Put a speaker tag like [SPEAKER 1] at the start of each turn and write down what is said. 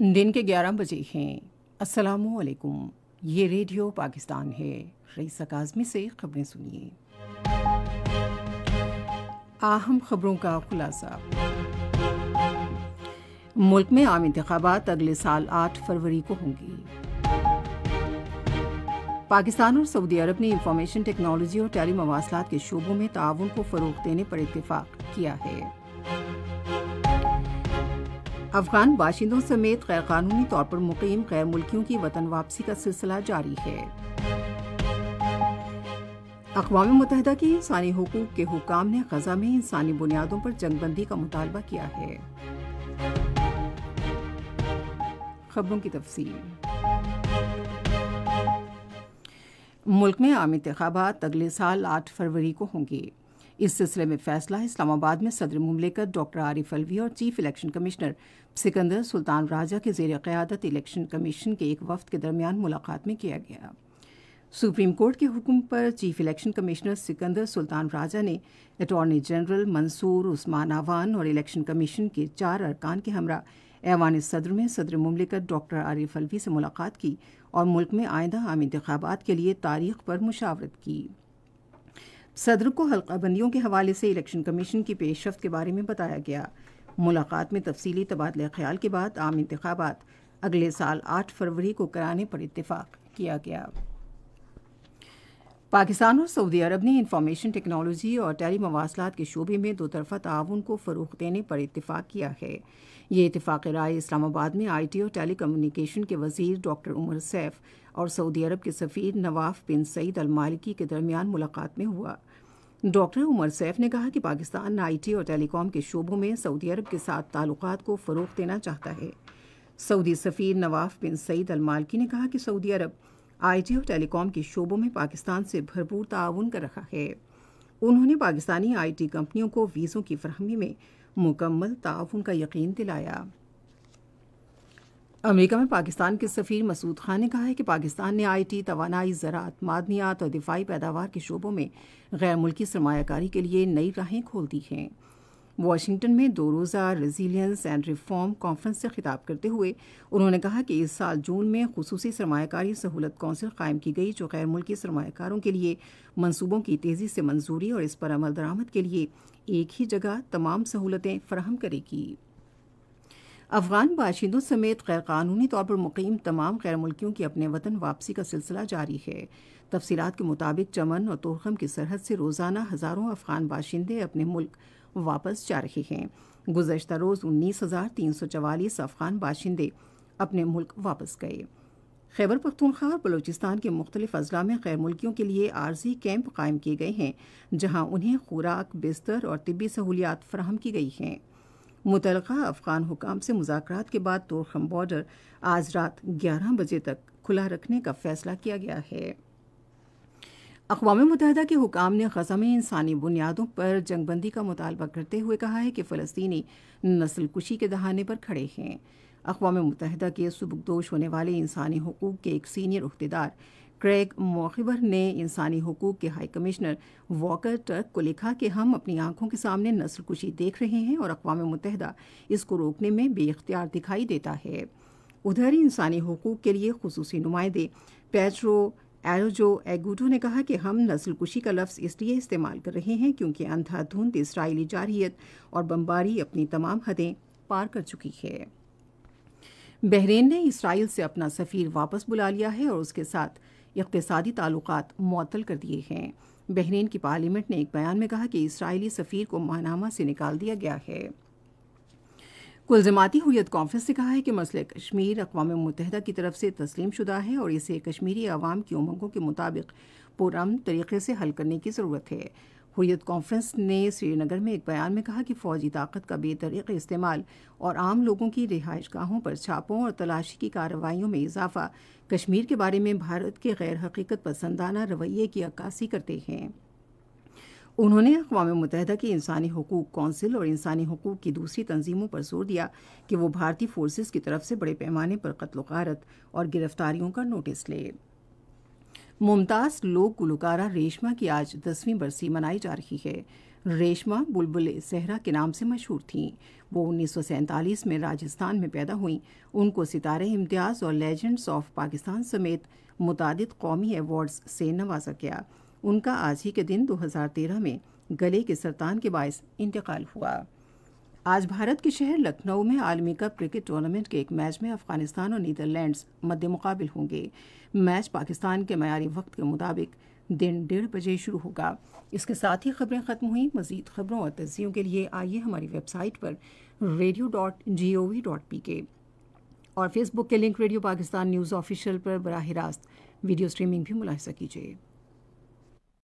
[SPEAKER 1] دن کے 11 بجے ہیں۔ السلام علیکم، یہ ریڈیو پاکستان ہے۔ رئیسہ کاظمی سے خبریں سنیے۔ اہم خبروں کا خلاصہ۔ ملک میں عام انتخابات اگلے سال 8 فروری کو ہوں گی۔ پاکستان اور سعودی عرب نے انفارمیشن ٹیکنالوجی اور ٹیلی مواصلات کے شعبوں میں تعاون کو فروغ دینے پر اتفاق کیا ہے۔ افغان باشندوں سمیت غیر قانونی طور پر مقیم غیر ملکیوں کی وطن واپسی کا سلسلہ جاری ہے۔ اقوام متحدہ کے انسانی حقوق کے حکام نے غزہ میں انسانی بنیادوں پر جنگ بندی کا مطالبہ کیا ہے۔ خبروں کی تفصیل۔ ملک میں عام انتخابات اگلے سال 8 فروری کو ہوں گے۔ اس سلسلے میں فیصلہ اسلام آباد میں صدر مملکت ڈاکٹر عارف الوی اور چیف الیکشن کمشنر سکندر سلطان راجہ کے زیر قیادت الیکشن کمیشن کے ایک وفد کے درمیان ملاقات میں کیا گیا۔ سپریم کورٹ کے حکم پر چیف الیکشن کمشنر سکندر سلطان راجہ نے اٹارنی جنرل منصور عثمان اعوان اور الیکشن کمیشن کے 4 ارکان کے ہمراہ ایوان صدر میں صدر مملکت ڈاکٹر عارف الوی سے ملاقات کی اور ملک میں آئندہ عام انتخابات کے لیے تاریخ پر مشاورت کی۔ صدر کو حلقہ بندیوں کے حوالے سے الیکشن کمیشن کی پیش رفت کے بارے میں بتایا گیا۔ ملاقات میں تفصیلی تبادلہ خیال کے بعد عام انتخابات اگلے سال 8 فروری کو کرانے پر اتفاق کیا گیا۔ پاکستان اور سعودی عرب نے انفارمیشن ٹیکنالوجی اور ٹیلی مواصلات کے شعبے میں دو طرفہ تعاون کو فروغ دینے پر اتفاق کیا ہے۔ یہ اتفاق رائے اسلام آباد میں آئی ٹی اور ٹیلی کمیونیکیشن کے وزیر ڈاکٹر عمر سیف اور سعودی عرب کے سفیر نواف بن سعید المالکی کے درمیان ملاقات میں ہوا۔ ڈاکٹر عمر سیف نے کہا کہ پاکستان آئی ٹی اور ٹیلی کام کے شعبوں میں سعودی عرب کے ساتھ تعلقات کو فروغ دینا چاہتا ہے۔ سعودی سفیر نواف بن سعید المالکی نے کہا کہ سعودی عرب آئی ٹی اور ٹیلی کام کے شعبوں میں پاکستان سے بھرپور تعاون کر رہا ہے۔ انہوں نے پاکستانی آئی ٹی کمپنیوں کو ویزوں کی فراہمی میں مکمل تعاون کا یقین دلایا۔ امریکہ میں پاکستان کے سفیر مسعود خان نے کہا ہے کہ پاکستان نے آئی ٹی، توانائی، زراعت، معدنیات اور دفاعی پیداوار کے شعبوں میں غیر ملکی سرمایہ کاری کے لیے نئی راہیں کھول دی ہیں۔ واشنگٹن میں 2 روزہ ریزیلینس اینڈ ریفارم کانفرنس سے خطاب کرتے ہوئے انہوں نے کہا کہ اس سال جون میں خصوصی سرمایہ کاری سہولت کونسل قائم کی گئی جو غیر ملکی سرمایہ کاروں کے لیے منصوبوں کی تیزی سے منظوری اور اس پر عمل درآمد کے لیے ایک ہی جگہ تمام سہولتیں فراہم کرے گی۔ افغان باشندوں سمیت غیر قانونی طور پر مقیم تمام غیر ملکیوں کی اپنے وطن واپسی کا سلسلہ جاری ہے۔ تفصیلات کے مطابق چمن اور تورخم کی سرحد سے روزانہ ہزاروں افغان باشندے اپنے ملک واپس جا رہے ہیں۔ گزشتہ روز 19,344 افغان باشندے اپنے ملک واپس گئے۔ خیبر پختونخوا اور بلوچستان کے مختلف اضلاع میں غیر ملکیوں کے لیے عارضی کیمپ قائم کیے گئے ہیں جہاں انہیں خوراک، بستر اور طبی سہولیات فراہم کی گئی ہیں۔ متعلقہ افغان حکام سے مذاکرات کے بعد تورخم بارڈر آج رات 11 بجے تک کھلا رکھنے کا فیصلہ کیا گیا ہے۔ اقوام متحدہ کے حکام نے غزہ میں انسانی بنیادوں پر جنگ بندی کا مطالبہ کرتے ہوئے کہا ہے کہ فلسطینی نسل کشی کے دہانے پر کھڑے ہیں۔ اقوام متحدہ کے سبکدوش ہونے والے انسانی حقوق کے ایک سینئر عہدیدار کریگ موخبر نے انسانی حقوق کے ہائی کمشنر واکر ٹرک کو لکھا کہ ہم اپنی آنکھوں کے سامنے نسل کشی دیکھ رہے ہیں اور اقوام متحدہ اس کو روکنے میں بے اختیار دکھائی دیتا ہے۔ ادھر انسانی حقوق کے لیے خصوصی نمائندے پیٹرو ایروجو ایگوٹو نے کہا کہ ہم نسل کشی کا لفظ اس لیے استعمال کر رہے ہیں کیونکہ اندھا دھند اسرائیلی جارحیت اور بمباری اپنی تمام حدیں پار کر چکی ہے۔ بحرین نے اسرائیل سے اپنا سفیر واپس بلا لیا ہے اور اس کے ساتھ اقتصادی تعلقات معطل کر دیے ہیں۔ بحرین کی پارلیمنٹ نے ایک بیان میں کہا کہ اسرائیلی سفیر کو مانامہ سے نکال دیا گیا ہے۔ کل جماعتی ہوریت کانفرنس نے کہا ہے کہ مسئلہ کشمیر اقوام متحدہ کی طرف سے تسلیم شدہ ہے اور اسے کشمیری عوام کی امنگوں کے مطابق پرامن طریقے سے حل کرنے کی ضرورت ہے۔ ہوریت کانفرنس نے سری نگر میں ایک بیان میں کہا کہ فوجی طاقت کا بے طریقہ استعمال اور عام لوگوں کی رہائش گاہوں پر چھاپوں اور تلاشی کی کارروائیوں میں اضافہ کشمیر کے بارے میں بھارت کے غیر حقیقت پسندانہ رویے کی عکاسی کرتے ہیں۔ انہوں نے اقوام متحدہ کی انسانی حقوق کونسل اور انسانی حقوق کی دوسری تنظیموں پر زور دیا کہ وہ بھارتی فورسز کی طرف سے بڑے پیمانے پر قتل و غارت اور گرفتاریوں کا نوٹس لے۔ ممتاز لوک گلوکارہ ریشما کی آج 10ویں برسی منائی جا رہی ہے۔ ریشما بلبل صحرا کے نام سے مشہور تھیں۔ وہ 1947 میں راجستھان میں پیدا ہوئیں۔ ان کو ستارے امتیاز اور لیجنڈز آف پاکستان سمیت متعدد قومی ایوارڈز سے نوازا گیا۔ ان کا آج ہی کے دن 2013 میں گلے کے سرطان کے باعث انتقال ہوا۔ آج بھارت کے شہر لکھنؤ میں عالمی کپ کرکٹ ٹورنامنٹ کے ایک میچ میں افغانستان اور نیدرلینڈز مد مقابل ہوں گے۔ میچ پاکستان کے معیاری وقت کے مطابق دن 1:30 بجے شروع ہوگا۔ اس کے ساتھ ہی خبریں ختم ہوئیں۔ مزید خبروں اور تجزیوں کے لیے آئیے ہماری ویب سائٹ پر radio.gov.pk اور فیس بک کے link radio Pakistan news official پر براہ راست ویڈیو سٹریمنگ بھی ملاحظہ کیجیے۔